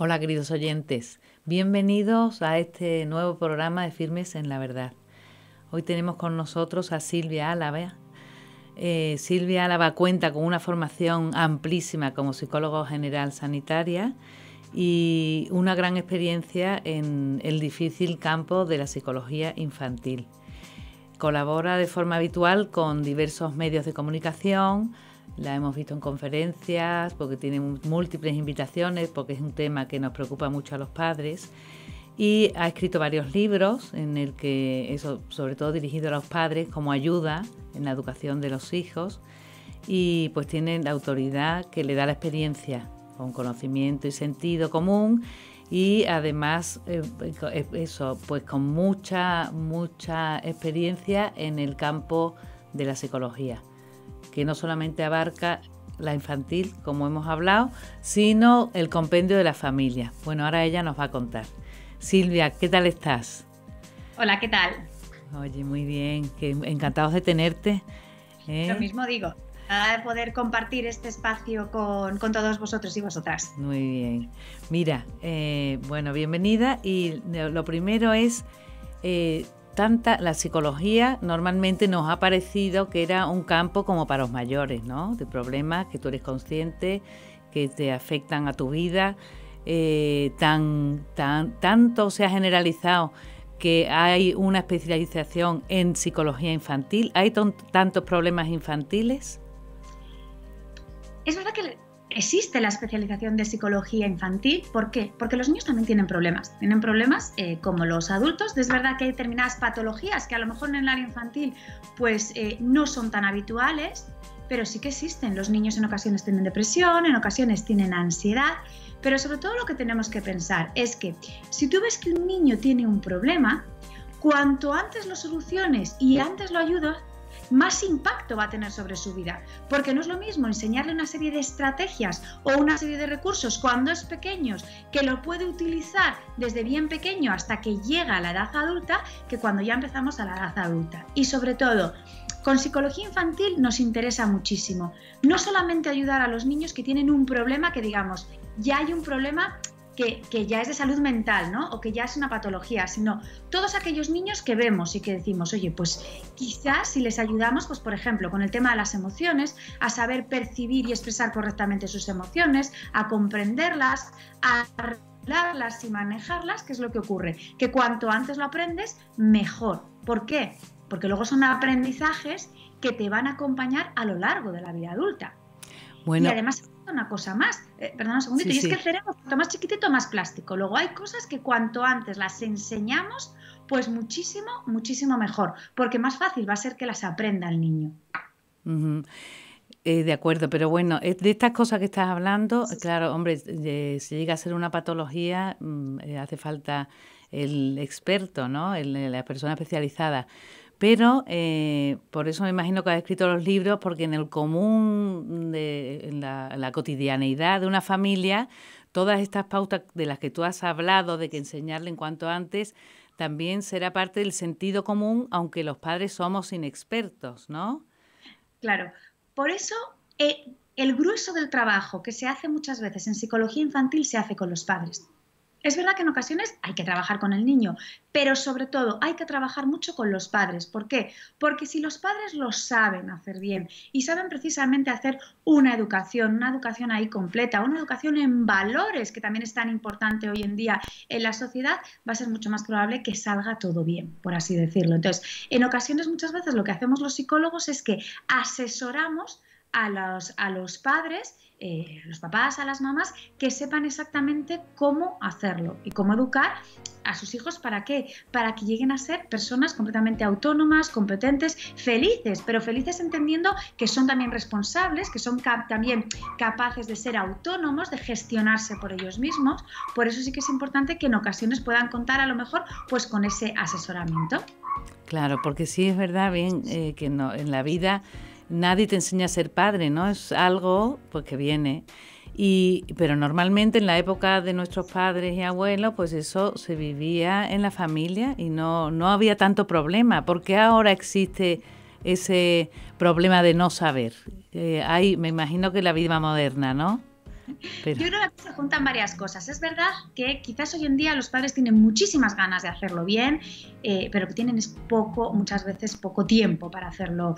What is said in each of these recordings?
Hola queridos oyentes, bienvenidos a este nuevo programa de Firmes en la Verdad. Hoy tenemos con nosotros a Silvia Álava. Silvia Álava cuenta con una formación amplísima como psicóloga general sanitaria y una gran experiencia en el difícil campo de la psicología infantil. Colabora de forma habitual con diversos medios de comunicación. La hemos visto en conferencias porque tiene múltiples invitaciones, porque es un tema que nos preocupa mucho a los padres, y ha escrito varios libros en el que eso, sobre todo dirigido a los padres como ayuda en la educación de los hijos, y pues tiene la autoridad que le da la experiencia con conocimiento y sentido común, y además eso pues con mucha experiencia en el campo de la psicología, que no solamente abarca la infantil, como hemos hablado, sino el compendio de la familia. Bueno, ahora ella nos va a contar. Silvia, ¿qué tal estás? Hola, ¿qué tal? Oye, muy bien, que encantados de tenerte. Lo mismo digo, de poder compartir este espacio con todos vosotros y vosotras. Muy bien. Mira, bueno, bienvenida, y lo primero es... la psicología normalmente nos ha parecido que era un campo como para los mayores, ¿no? De problemas que tú eres consciente, que te afectan a tu vida. Tanto se ha generalizado que hay una especialización en psicología infantil. ¿Hay tantos problemas infantiles? Es verdad que existe la especialización de psicología infantil. ¿Por qué? Porque los niños también tienen problemas. Tienen problemas como los adultos. Es verdad que hay determinadas patologías que a lo mejor en el área infantil pues no son tan habituales, pero sí que existen. Los niños en ocasiones tienen depresión, en ocasiones tienen ansiedad, pero sobre todo lo que tenemos que pensar es que si tú ves que un niño tiene un problema, cuanto antes lo soluciones y antes lo ayudas, más impacto va a tener sobre su vida, porque no es lo mismo enseñarle una serie de estrategias o una serie de recursos cuando es pequeño, que lo puede utilizar desde bien pequeño hasta que llega a la edad adulta, que cuando ya empezamos a la edad adulta. Y sobre todo, con psicología infantil nos interesa muchísimo, no solamente ayudar a los niños que tienen un problema, que digamos, ya hay un problema que ya es de salud mental, ¿no? O que ya es una patología, sino todos aquellos niños que vemos y que decimos, oye, pues quizás si les ayudamos, pues por ejemplo, con el tema de las emociones, a saber percibir y expresar correctamente sus emociones, a comprenderlas, a regularlas y manejarlas, ¿qué es lo que ocurre? Que cuanto antes lo aprendes, mejor. ¿Por qué? Porque luego son aprendizajes que te van a acompañar a lo largo de la vida adulta. Bueno, y además una cosa más, perdona un segundito, sí, y es que el cerebro, cuanto más chiquitito, más plástico. Luego hay cosas que cuanto antes las enseñamos, pues muchísimo mejor, porque más fácil va a ser que las aprenda el niño. De acuerdo, pero bueno, de estas cosas que estás hablando, claro, hombre, si llega a ser una patología, hace falta el experto, ¿no? La persona especializada. Pero por eso me imagino que has escrito los libros, porque en el común, en la cotidianeidad de una familia, todas estas pautas de las que tú has hablado, de que enseñarle en cuanto antes, también será parte del sentido común, aunque los padres somos inexpertos, ¿no? Claro, por eso el grueso del trabajo que se hace muchas veces en psicología infantil se hace con los padres. Es verdad que en ocasiones hay que trabajar con el niño, pero sobre todo hay que trabajar mucho con los padres. ¿Por qué? Porque si los padres lo saben hacer bien y saben precisamente hacer una educación ahí completa, una educación en valores, que también es tan importante hoy en día en la sociedad, va a ser mucho más probable que salga todo bien, por así decirlo. Entonces, en ocasiones muchas veces lo que hacemos los psicólogos es que asesoramos a los padres, los papás, a las mamás, que sepan exactamente cómo hacerlo y cómo educar a sus hijos. ¿Para qué? Para que lleguen a ser personas completamente autónomas, competentes, felices, pero felices entendiendo que son también responsables, que son también capaces de ser autónomos, de gestionarse por ellos mismos. Por eso sí que es importante que en ocasiones puedan contar a lo mejor pues con ese asesoramiento. Claro, porque sí es verdad bien que no, en la vida nadie te enseña a ser padre, ¿no? Es algo pues que viene. Pero normalmente en la época de nuestros padres y abuelos, pues eso se vivía en la familia y no había tanto problema. ¿Por qué ahora existe ese problema de no saber? Me imagino que la vida moderna, ¿no? Pero... Yo creo que aquí se juntan varias cosas. Es verdad que quizás hoy en día los padres tienen muchísimas ganas de hacerlo bien, pero que tienen muchas veces poco tiempo para hacerlo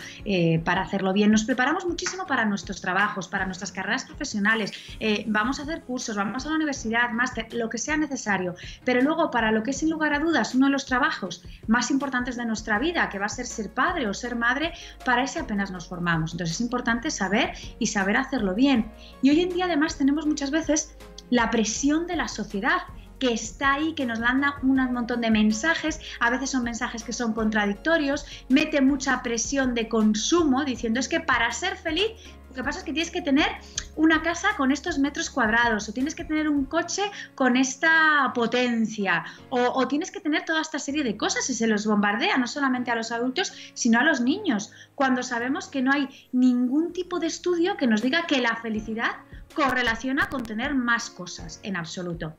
bien. Nos preparamos muchísimo para nuestros trabajos, para nuestras carreras profesionales. Vamos a hacer cursos, vamos a la universidad, máster, lo que sea necesario. Pero luego, para lo que es sin lugar a dudas uno de los trabajos más importantes de nuestra vida, que va a ser padre o ser madre, para ese apenas nos formamos. Entonces es importante saber hacerlo bien. Y hoy en día además tenemos muchas veces la presión de la sociedad que está ahí, que nos manda un montón de mensajes, a veces son mensajes que son contradictorios, mete mucha presión de consumo diciendo es que para ser feliz lo que pasa es que tienes que tener una casa con estos metros cuadrados o tienes que tener un coche con esta potencia o tienes que tener toda esta serie de cosas y se los bombardea no solamente a los adultos sino a los niños, cuando sabemos que no hay ningún tipo de estudio que nos diga que la felicidad correlaciona con tener más cosas en absoluto.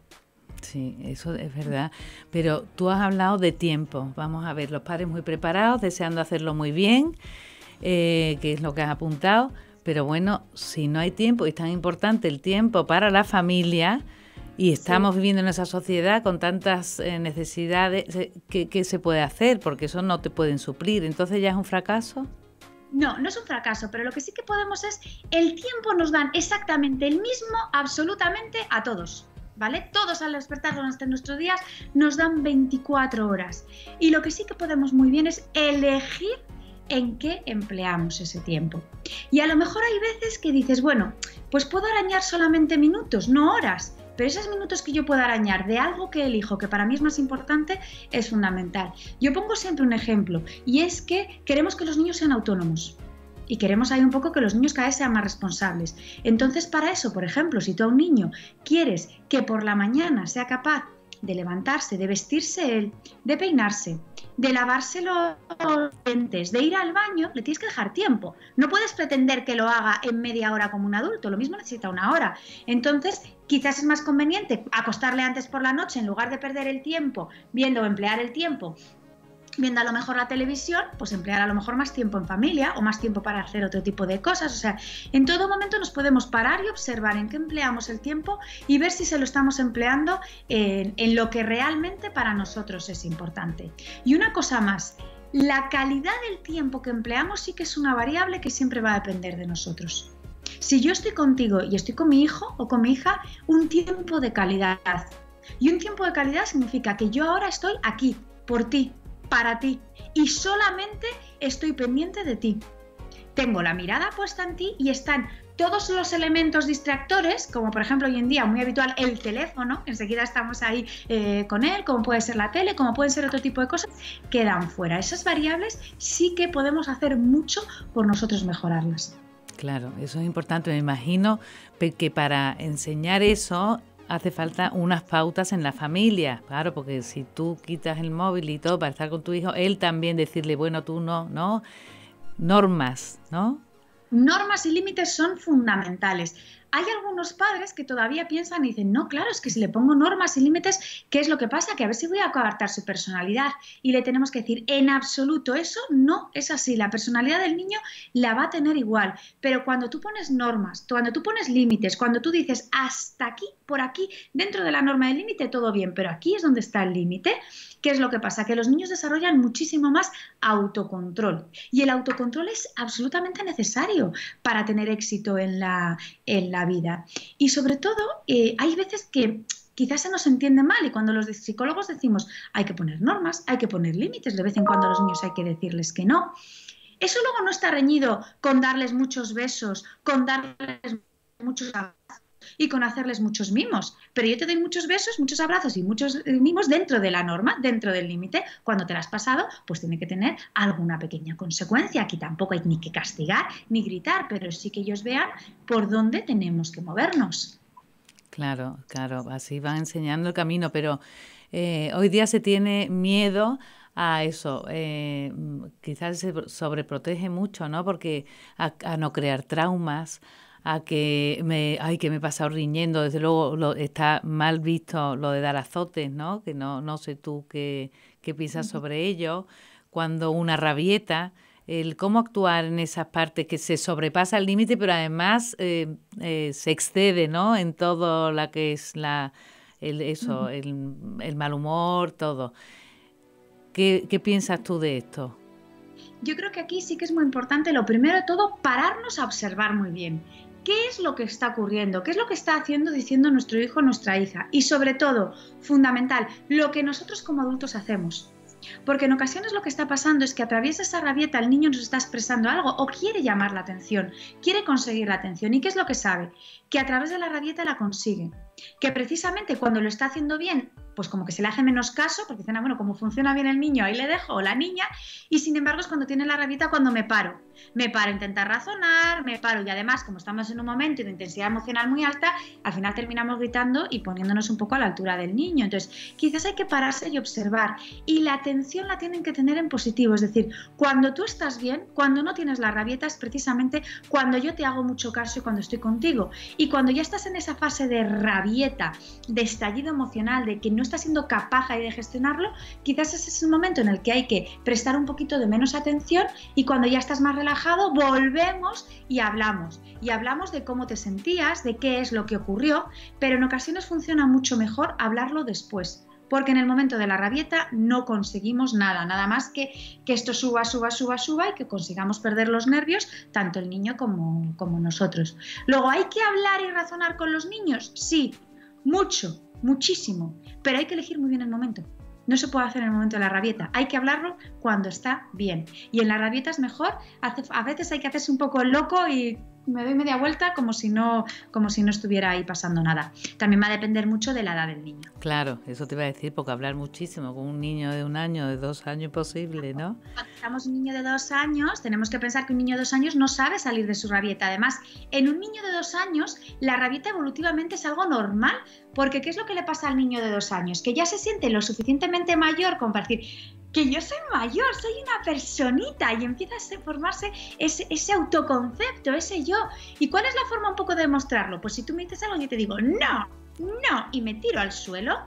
Sí, eso es verdad, pero tú has hablado de tiempo. Vamos a ver, los padres muy preparados, deseando hacerlo muy bien, que es lo que has apuntado. Pero bueno, si no hay tiempo, y es tan importante el tiempo para la familia, y estamos viviendo en esa sociedad con tantas necesidades, ¿qué se puede hacer? Porque eso no te pueden suplir. ¿Entonces ya es un fracaso? No, no es un fracaso, pero lo que sí que podemos es, el tiempo nos dan exactamente el mismo, absolutamente a todos. ¿Vale? Todos al despertar durante nuestros días nos dan 24 horas. Y lo que sí que podemos muy bien es elegir en qué empleamos ese tiempo. Y a lo mejor hay veces que dices, bueno, pues puedo arañar solamente minutos, no horas, pero esos minutos que yo puedo arañar de algo que elijo, que para mí es más importante, es fundamental. Yo pongo siempre un ejemplo, y es que queremos que los niños sean autónomos. Y queremos ahí un poco que los niños cada vez sean más responsables. Entonces, para eso, por ejemplo, si tú a un niño quieres que por la mañana sea capaz de levantarse, de vestirse él, de peinarse, de lavarse los dientes, de ir al baño, le tienes que dejar tiempo. No puedes pretender que lo haga en media hora como un adulto, lo mismo necesita una hora. Entonces, quizás es más conveniente acostarle antes por la noche en lugar de perder el tiempo viendo o emplear el tiempo viendo a lo mejor la televisión, pues emplear a lo mejor más tiempo en familia o más tiempo para hacer otro tipo de cosas. O sea, en todo momento nos podemos parar y observar en qué empleamos el tiempo y ver si se lo estamos empleando en lo que realmente para nosotros es importante. Y una cosa más, la calidad del tiempo que empleamos sí que es una variable que siempre va a depender de nosotros. Si yo estoy contigo y estoy con mi hijo o con mi hija, un tiempo de calidad. Y un tiempo de calidad significa que yo ahora estoy aquí, por ti, para ti, y solamente estoy pendiente de ti. Tengo la mirada puesta en ti y están todos los elementos distractores, como por ejemplo hoy en día muy habitual el teléfono, enseguida estamos ahí con él, como puede ser la tele, como pueden ser otro tipo de cosas, quedan fuera. Esas variables sí que podemos hacer mucho por nosotros mejorarlas. Claro, eso es importante. Me imagino que para enseñar eso hace falta unas pautas en la familia, claro, porque si tú quitas el móvil y todo para estar con tu hijo, él también decirle, bueno, tú no, normas, ¿no? Normas y límites son fundamentales. Hay algunos padres que todavía piensan y dicen, no, claro, es que si le pongo normas y límites, ¿qué es lo que pasa? Que a ver si voy a coartar su personalidad. Y le tenemos que decir, en absoluto, eso no es así. La personalidad del niño la va a tener igual. Pero cuando tú pones normas, cuando tú pones límites, cuando tú dices, hasta aquí, por aquí, dentro de la norma del límite, todo bien, pero aquí es donde está el límite. ¿Qué es lo que pasa? Que los niños desarrollan muchísimo más autocontrol. Y el autocontrol es absolutamente necesario para tener éxito en la vida. Y sobre todo, hay veces que quizás se nos entiende mal y cuando los psicólogos decimos hay que poner normas, hay que poner límites, de vez en cuando a los niños hay que decirles que no. Eso luego no está reñido con darles muchos besos, con darles muchos abrazos y con hacerles muchos mimos. Pero yo te doy muchos besos, muchos abrazos y muchos mimos dentro de la norma, dentro del límite. Cuando te la has pasado, pues tiene que tener alguna pequeña consecuencia. Aquí tampoco hay ni que castigar ni gritar, pero sí que ellos vean por dónde tenemos que movernos. Claro, así van enseñando el camino, pero hoy día se tiene miedo a eso, quizás se sobreprotege mucho, ¿no? Porque a no crear traumas, a que me he pasado riñendo, desde luego está mal visto lo de dar azotes, ¿no? Que no sé tú qué piensas sobre ello, cuando una rabieta, el cómo actuar en esas partes que se sobrepasa el límite, pero además se excede, ¿no? En todo lo que es Ujú. el mal humor, todo. ¿Qué piensas tú de esto? Yo creo que aquí sí que es muy importante, lo primero de todo, pararnos a observar muy bien. ¿Qué es lo que está ocurriendo? ¿Qué es lo que está haciendo, diciendo nuestro hijo o nuestra hija? Y sobre todo, fundamental, lo que nosotros como adultos hacemos. Porque en ocasiones lo que está pasando es que a través de esa rabieta el niño nos está expresando algo o quiere llamar la atención, quiere conseguir la atención. ¿Y qué es lo que sabe? Que a través de la rabieta la consigue. Que precisamente cuando lo está haciendo bien, pues como que se le hace menos caso, porque dicen, bueno, como funciona bien el niño, ahí le dejo, o la niña, y sin embargo es cuando tiene la rabieta cuando me paro. Me paro a intentar razonar, me paro y además, como estamos en un momento de intensidad emocional muy alta, al final terminamos gritando y poniéndonos un poco a la altura del niño. Entonces, quizás hay que pararse y observar. Y la atención la tienen que tener en positivo, es decir, cuando tú estás bien, cuando no tienes la rabieta, es precisamente cuando yo te hago mucho caso y cuando estoy contigo. Y cuando ya estás en esa fase de rabieta, de estallido emocional, de que no estás siendo capaz ahí de gestionarlo, quizás ese es el momento en el que hay que prestar un poquito de menos atención y cuando ya estás más relajado, volvemos y hablamos. Y hablamos de cómo te sentías, de qué es lo que ocurrió, pero en ocasiones funciona mucho mejor hablarlo después. Porque en el momento de la rabieta no conseguimos nada, nada más que esto suba, suba, suba, suba y que consigamos perder los nervios, tanto el niño como nosotros. Luego, ¿hay que hablar y razonar con los niños? Sí, mucho, muchísimo, pero hay que elegir muy bien el momento. No se puede hacer en el momento de la rabieta, hay que hablarlo cuando está bien. Y en la rabieta es mejor, a veces hay que hacerse un poco el loco y me doy media vuelta como si no estuviera ahí pasando nada. También va a depender mucho de la edad del niño. Claro, eso te iba a decir, porque hablar muchísimo con un niño de 1 año, de 2 años, imposible, ¿no? Cuando estamos un niño de 2 años, tenemos que pensar que un niño de 2 años no sabe salir de su rabieta. Además, en un niño de 2 años, la rabieta evolutivamente es algo normal, porque ¿qué es lo que le pasa al niño de 2 años? Que ya se siente lo suficientemente mayor como para decir que yo soy mayor, soy una personita, y empieza a formarse ese autoconcepto, ese yo. ¿Y cuál es la forma un poco de demostrarlo? Pues si tú me dices algo, yo te digo, no, no, y me tiro al suelo.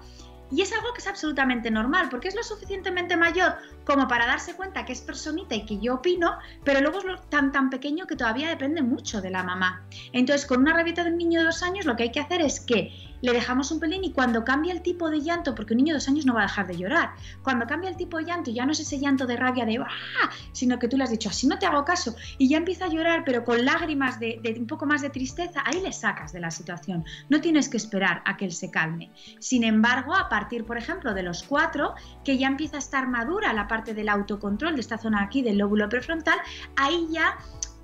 Y es algo que es absolutamente normal, porque es lo suficientemente mayor como para darse cuenta que es personita y que yo opino, pero luego es tan pequeño que todavía depende mucho de la mamá. Entonces, con una rabieta de un niño de 2 años, lo que hay que hacer es que le dejamos un pelín y cuando cambia el tipo de llanto, porque un niño de 2 años no va a dejar de llorar, cuando cambia el tipo de llanto ya no es ese llanto de rabia de ¡ah!, sino que tú le has dicho, así no te hago caso, y ya empieza a llorar, pero con lágrimas de un poco más de tristeza, ahí le sacas de la situación. No tienes que esperar a que él se calme. Sin embargo, a partir, por ejemplo, de los 4, que ya empieza a estar madura la parte del autocontrol de esta zona aquí del lóbulo prefrontal, ahí ya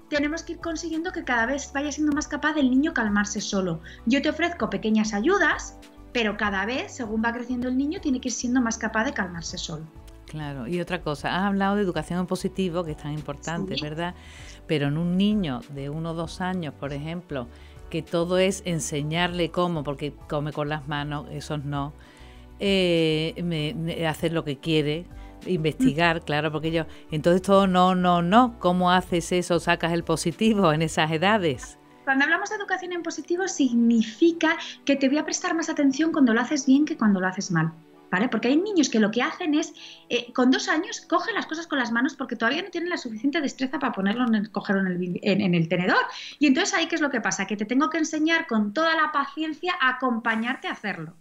tenemos que ir consiguiendo que cada vez vaya siendo más capaz del niño calmarse solo. Yo te ofrezco pequeñas ayudas, pero cada vez, según va creciendo el niño, tiene que ir siendo más capaz de calmarse solo. Claro, y otra cosa, has hablado de educación en positivo, que es tan importante, Sí. ¿verdad? Pero en un niño de 1 o 2 años, por ejemplo, que todo es enseñarle cómo, porque come con las manos, esos no, hacer lo que quiere, investigar, claro, porque yo, entonces todo no, no, no, ¿cómo haces eso? ¿Sacas el positivo en esas edades? Cuando hablamos de educación en positivo significa que te voy a prestar más atención cuando lo haces bien que cuando lo haces mal. ¿Vale? Porque hay niños que lo que hacen es, con 2 años, cogen las cosas con las manos porque todavía no tienen la suficiente destreza para cogerlo en el tenedor. Y entonces ahí, ¿qué es lo que pasa? Que te tengo que enseñar con toda la paciencia a acompañarte a hacerlo.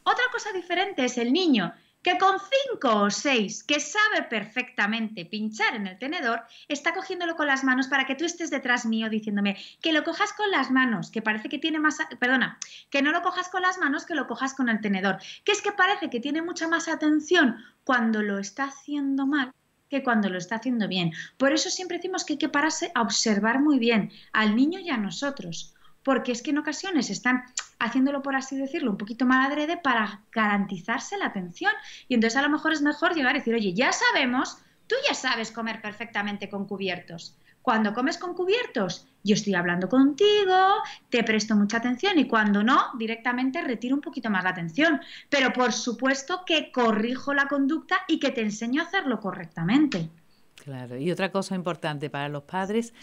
Otra cosa diferente es el niño que con 5 o 6, que sabe perfectamente pinchar en el tenedor, está cogiéndolo con las manos para que tú estés detrás mío diciéndome que lo cojas con las manos, que parece que tiene más, perdona, que no lo cojas con las manos, que lo cojas con el tenedor, que es que parece que tiene mucha más atención cuando lo está haciendo mal que cuando lo está haciendo bien. Por eso siempre decimos que hay que pararse a observar muy bien al niño y a nosotros, porque es que en ocasiones están haciéndolo, por así decirlo, un poquito mal adrede para garantizarse la atención. Y entonces a lo mejor es mejor llegar y decir, oye, ya sabemos, tú ya sabes comer perfectamente con cubiertos. Cuando comes con cubiertos, yo estoy hablando contigo, te presto mucha atención y cuando no, directamente retiro un poquito más la atención. Pero por supuesto que corrijo la conducta y que te enseño a hacerlo correctamente. Claro, y otra cosa importante para los padres,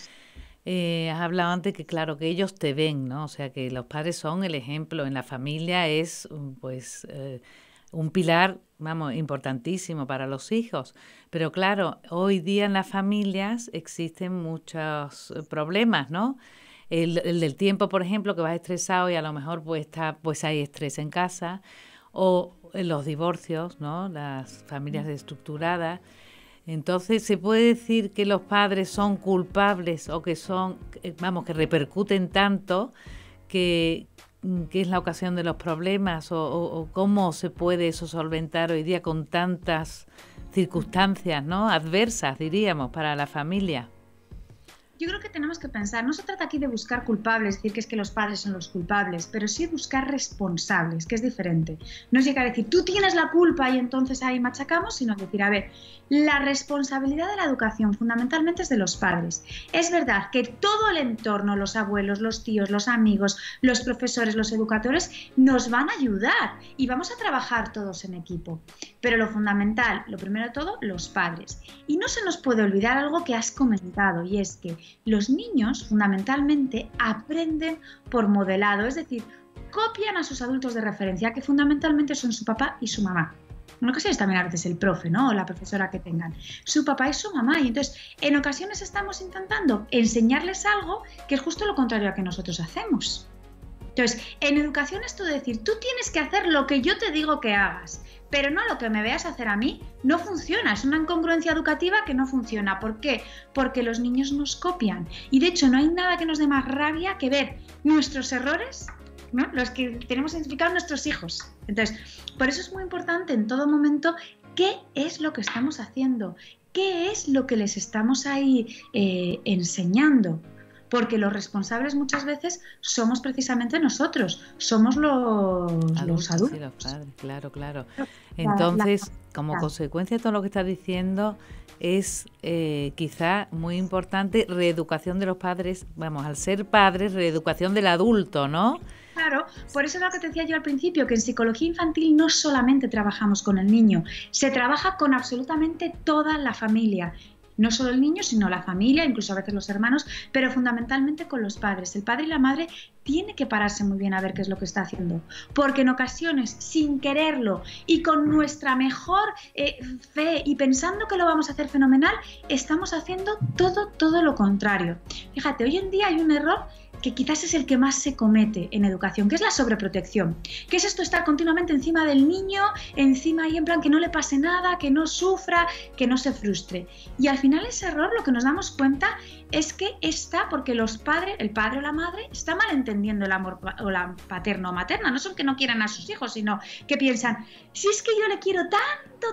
has hablado antes que claro, que ellos te ven, ¿no? O sea, que los padres son el ejemplo, en la familia es pues un pilar, vamos, importantísimo para los hijos. Pero claro, hoy día en las familias existen muchos problemas, ¿no? el del tiempo, por ejemplo, que vas estresado y a lo mejor pues hay estrés en casa, o en los divorcios, ¿no? Las familias desestructuradas. Entonces, ¿se puede decir que los padres son culpables o que que repercuten tanto que es la ocasión de los problemas o cómo se puede eso solventar hoy día con tantas circunstancias, ¿no? Adversas, diríamos, para la familia? Yo creo que tenemos que pensar, no se trata aquí de buscar culpables, decir que es que los padres son los culpables, pero sí buscar responsables, que es diferente. No es llegar a decir, tú tienes la culpa y entonces ahí machacamos, sino decir, a ver, la responsabilidad de la educación fundamentalmente es de los padres. Es verdad que todo el entorno, los abuelos, los tíos, los amigos, los profesores, los educadores, nos van a ayudar y vamos a trabajar todos en equipo. Pero lo fundamental, lo primero de todo, los padres. Y no se nos puede olvidar algo que has comentado, y es que los niños fundamentalmente aprenden por modelado, es decir, copian a sus adultos de referencia, que fundamentalmente son su papá y su mamá. En ocasiones también a veces el profe, ¿no? O la profesora que tengan. Su papá y su mamá. Y entonces, en ocasiones estamos intentando enseñarles algo que es justo lo contrario a que nosotros hacemos. Entonces, en educación esto de decir, tú tienes que hacer lo que yo te digo que hagas, pero no lo que me veas hacer a mí, no funciona. Es una incongruencia educativa que no funciona. ¿Por qué? Porque los niños nos copian. Y de hecho no hay nada que nos dé más rabia que ver nuestros errores, ¿no? Los que tenemos identificados nuestros hijos. Entonces, por eso es muy importante en todo momento qué es lo que estamos haciendo, qué es lo que les estamos ahí enseñando. Porque los responsables muchas veces somos precisamente nosotros, somos los adultos. Sí, los padres, claro. Entonces, como consecuencia de todo lo que estás diciendo, es quizá muy importante reeducación de los padres, al ser padres, reeducación del adulto, ¿no? Claro, por eso es lo que te decía yo al principio, que en psicología infantil no solamente trabajamos con el niño, se trabaja con absolutamente toda la familia. No solo el niño, sino la familia, incluso a veces los hermanos, pero fundamentalmente con los padres. El padre y la madre tiene que pararse muy bien a ver qué es lo que está haciendo, porque en ocasiones, sin quererlo y con nuestra mejor fe y pensando que lo vamos a hacer fenomenal, estamos haciendo todo lo contrario. Fíjate, hoy en día hay un error que quizás es el que más se comete en educación, que es la sobreprotección. ¿Qué es esto? Estar continuamente encima del niño, encima y en plan que no le pase nada, que no sufra, que no se frustre. Y al final ese error, lo que nos damos cuenta es que está porque el padre o la madre, está malentendiendo el amor paterno o materna. No son que no quieran a sus hijos, sino que piensan, si es que yo le quiero tanto,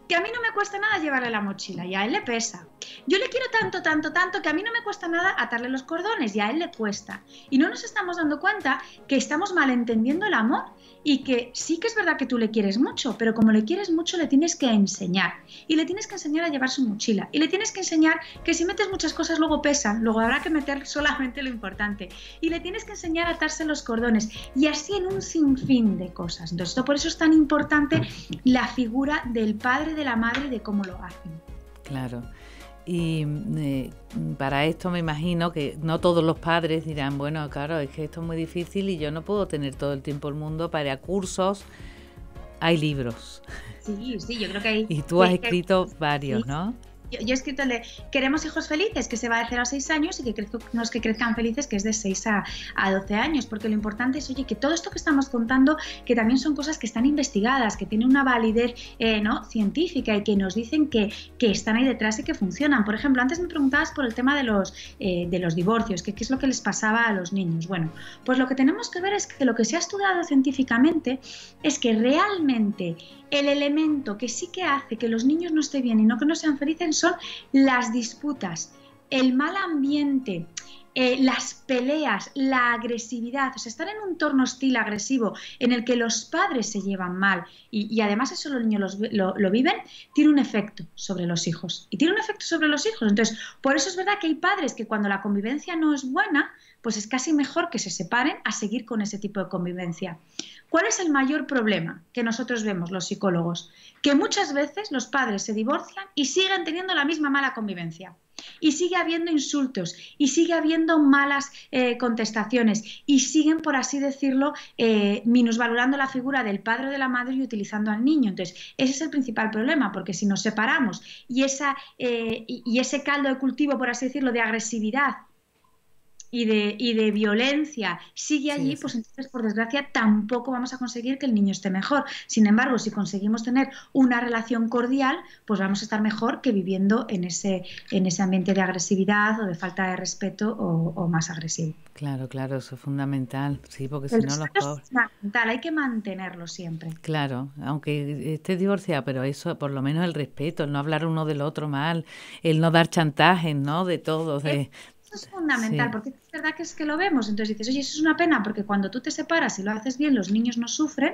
que a mí no me cuesta nada llevarle la mochila y a él le pesa. Yo le quiero tanto que a mí no me cuesta nada atarle los cordones y a él le cuesta. Y no nos estamos dando cuenta que estamos malentendiendo el amor y que sí que es verdad que tú le quieres mucho, pero como le quieres mucho le tienes que enseñar. Y le tienes que enseñar a llevar su mochila. Y le tienes que enseñar que si metes muchas cosas luego pesan, luego habrá que meter solamente lo importante. Y le tienes que enseñar a atarse los cordones. Y así en un sinfín de cosas. Entonces, por eso es tan importante la figura del padre, de la madre y de cómo lo hacen. Claro. Y para esto me imagino que no todos los padres dirán, bueno, claro, es que esto es muy difícil y yo no puedo tener todo el tiempo el mundo para ir a cursos. Hay libros. Sí, yo creo que hay. Y tú has escrito varios, ¿no? Yo he escrito el de Queremos hijos felices, que se va de 0 a 6 años, y que que crezcan felices, que es de 6 a 12 años, porque lo importante es, oye, que todo esto que estamos contando, que también son cosas que están investigadas, que tienen una validez ¿no? científica y que nos dicen que están ahí detrás y que funcionan. Por ejemplo, antes me preguntabas por el tema de los divorcios, que qué es lo que les pasaba a los niños. Bueno, pues lo que tenemos que ver es que lo que se ha estudiado científicamente es que realmente el elemento que sí que hace que los niños no estén bien y no que no sean felices son las disputas, el mal ambiente, las peleas, la agresividad. O sea, estar en un entorno hostil, agresivo, en el que los padres se llevan mal y además eso los niños lo viven, tiene un efecto sobre los hijos. Y tiene un efecto sobre los hijos. Entonces, por eso es verdad que hay padres que cuando la convivencia no es buena, pues es casi mejor que se separen a seguir con ese tipo de convivencia. ¿Cuál es el mayor problema que nosotros vemos los psicólogos? Que muchas veces los padres se divorcian y siguen teniendo la misma mala convivencia. Y sigue habiendo insultos, y sigue habiendo malas contestaciones, y siguen, por así decirlo, minusvalorando la figura del padre o de la madre y utilizando al niño. Entonces, ese es el principal problema, porque si nos separamos y ese caldo de cultivo, por así decirlo, de agresividad y de violencia sigue allí, pues entonces, por desgracia, tampoco vamos a conseguir que el niño esté mejor. Sin embargo, si conseguimos tener una relación cordial, pues vamos a estar mejor que viviendo en ese ambiente de agresividad o de falta de respeto o más agresivo. Claro, claro, eso es fundamental, sí, porque si El no los respeto pobres... es fundamental, hay que mantenerlo siempre. Claro, aunque estés divorciada, pero eso, por lo menos el respeto, el no hablar uno del otro mal, el no dar chantajes, ¿no? De todo, de... Eso es fundamental, Sí, porque es verdad que es que lo vemos. Entonces dices, oye, eso es una pena, porque cuando tú te separas y lo haces bien, los niños no sufren,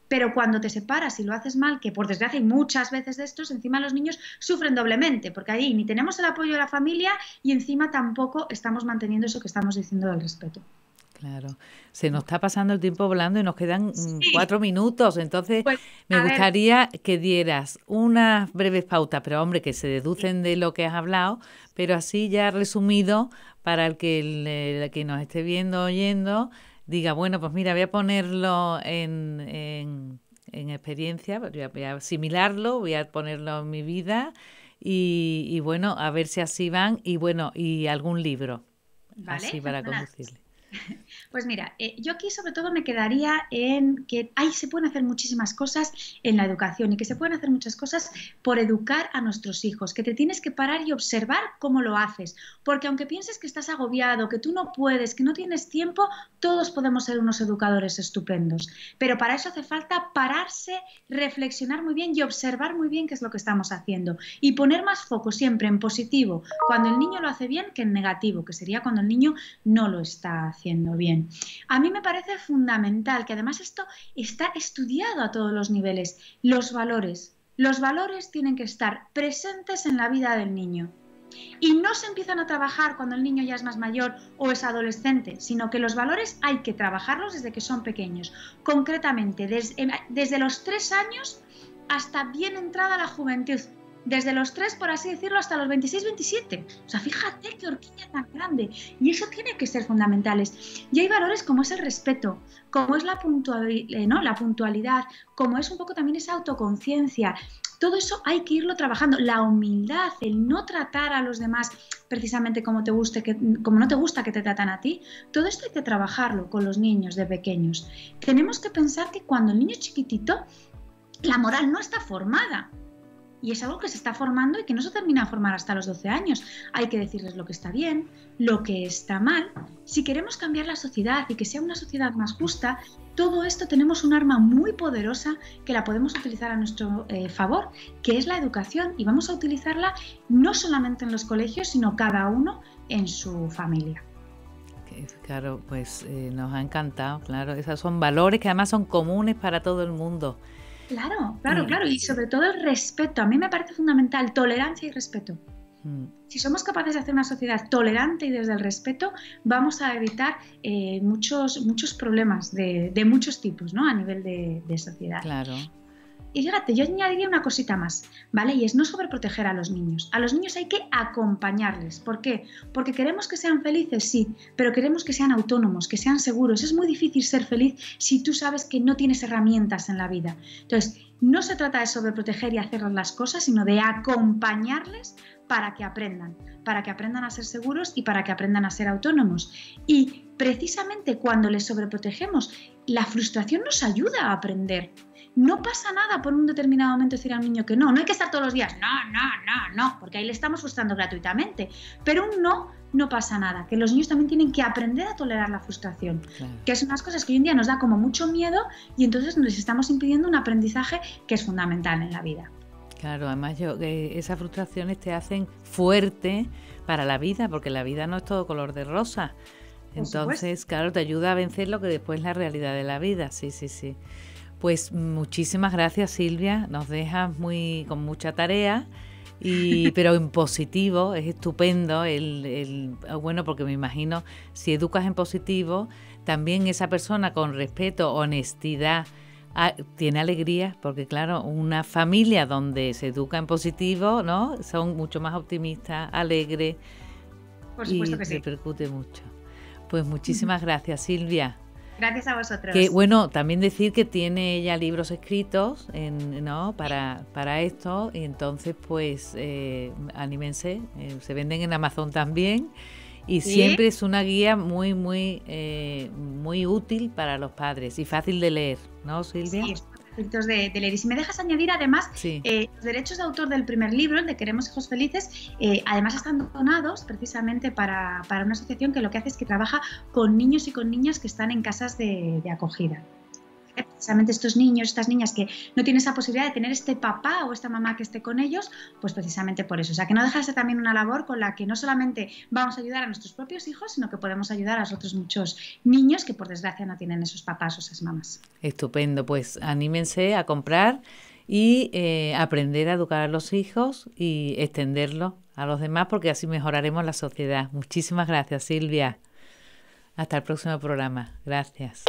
pero cuando te separas y lo haces mal, que por desgracia hay muchas veces de estos, encima los niños sufren doblemente, porque ahí ni tenemos el apoyo de la familia y encima tampoco estamos manteniendo eso que estamos diciendo del respeto. claro. Se nos está pasando el tiempo volando y nos quedan Sí, 4 minutos, entonces pues me a ver, gustaría que dieras unas breves pautas, pero hombre, que se deducen de lo que has hablado, pero así ya resumido para el que nos esté viendo, oyendo, diga, bueno, pues mira, voy a ponerlo en experiencia, voy a asimilarlo, voy a ponerlo en mi vida y bueno, a ver si así van y bueno, y algún libro, vale, así para fenomenal. conducirle. Pues mira, yo aquí sobre todo me quedaría en que ahí se pueden hacer muchísimas cosas en la educación y que se pueden hacer muchas cosas por educar a nuestros hijos, que te tienes que parar y observar cómo lo haces, porque aunque pienses que estás agobiado, que tú no puedes, que no tienes tiempo, todos podemos ser unos educadores estupendos, pero para eso hace falta pararse, reflexionar muy bien y observar muy bien qué es lo que estamos haciendo y poner más foco siempre en positivo cuando el niño lo hace bien que en negativo, que sería cuando el niño no lo está haciendo bien. A mí me parece fundamental que además esto está estudiado a todos los niveles. Los valores. Los valores tienen que estar presentes en la vida del niño. Y no se empiezan a trabajar cuando el niño ya es más mayor o es adolescente, sino que los valores hay que trabajarlos desde que son pequeños. Concretamente, desde los 3 años hasta bien entrada la juventud. Desde los 3, por así decirlo, hasta los 26, 27. O sea, fíjate qué horquilla tan grande. Y eso tiene que ser fundamentales. Y hay valores como es el respeto, como es la puntualidad, como es un poco también esa autoconciencia. Todo eso hay que irlo trabajando. La humildad, el no tratar a los demás precisamente como no te gusta que te tratan a ti. Todo esto hay que trabajarlo con los niños de pequeños. Tenemos que pensar que cuando el niño es chiquitito, la moral no está formada. Y es algo que se está formando y que no se termina de formar hasta los 12 años. Hay que decirles lo que está bien, lo que está mal. Si queremos cambiar la sociedad y que sea una sociedad más justa, todo esto tenemos un arma muy poderosa que la podemos utilizar a nuestro favor, que es la educación. Y vamos a utilizarla no solamente en los colegios, sino cada uno en su familia. Claro, pues nos ha encantado, claro. Esos son valores que además son comunes para todo el mundo. Claro, claro, Y, claro. Y sobre todo el respeto. A mí me parece fundamental, tolerancia y respeto. mm, Si somos capaces de hacer una sociedad tolerante y desde el respeto, vamos a evitar muchos problemas de muchos tipos, ¿no? A nivel de sociedad. claro, Y fíjate, yo añadiría una cosita más, ¿vale? Y es no sobreproteger a los niños. A los niños hay que acompañarles. ¿Por qué? Porque queremos que sean felices, sí, pero queremos que sean autónomos, que sean seguros. Es muy difícil ser feliz si tú sabes que no tienes herramientas en la vida. Entonces, no se trata de sobreproteger y hacer las cosas, sino de acompañarles para que aprendan a ser seguros y para que aprendan a ser autónomos. Y precisamente cuando les sobreprotegemos, la frustración nos ayuda a aprender. No pasa nada por un determinado momento decir al niño que no hay que estar todos los días, no, porque ahí le estamos frustrando gratuitamente. Pero un no pasa nada, que los niños también tienen que aprender a tolerar la frustración, claro. que es unas cosas que hoy en día nos da como mucho miedo y entonces nos estamos impidiendo un aprendizaje que es fundamental en la vida. Claro, además esas frustraciones te hacen fuerte para la vida, porque la vida no es todo color de rosa. Entonces, claro, te ayuda a vencer lo que después es la realidad de la vida. Sí, sí, sí. Pues muchísimas gracias, Silvia. Nos dejas con mucha tarea, pero en positivo. Es estupendo bueno, porque me imagino, si educas en positivo, también esa persona con respeto, honestidad, tiene alegría, porque claro, una familia donde se educa en positivo, ¿no? Son mucho más optimistas, alegres. Por supuesto y que sí. Repercute mucho. Pues muchísimas gracias, Silvia. Gracias a vosotros. Que bueno, también decir que tiene ella libros escritos, ¿no? Para esto, y entonces pues anímense, se venden en Amazon también, y ¿Sí? siempre es una guía muy, muy, muy útil para los padres y fácil de leer, ¿no, Silvia? Sí, perfectos de leer. Y si me dejas añadir, además, Sí. los derechos de autor del primer libro, el de Queremos hijos felices, además están donados precisamente para una asociación que lo que hace es que trabaja con niños y con niñas que están en casas de acogida. Precisamente estos niños, estas niñas que no tienen esa posibilidad de tener este papá o esta mamá que esté con ellos, pues precisamente por eso. O sea, que no deja de ser también una labor con la que no solamente vamos a ayudar a nuestros propios hijos, sino que podemos ayudar a los otros muchos niños que por desgracia no tienen esos papás o esas mamás. Estupendo, pues anímense a comprar y aprender a educar a los hijos y extenderlo a los demás, porque así mejoraremos la sociedad. Muchísimas gracias, Silvia. Hasta el próximo programa. Gracias.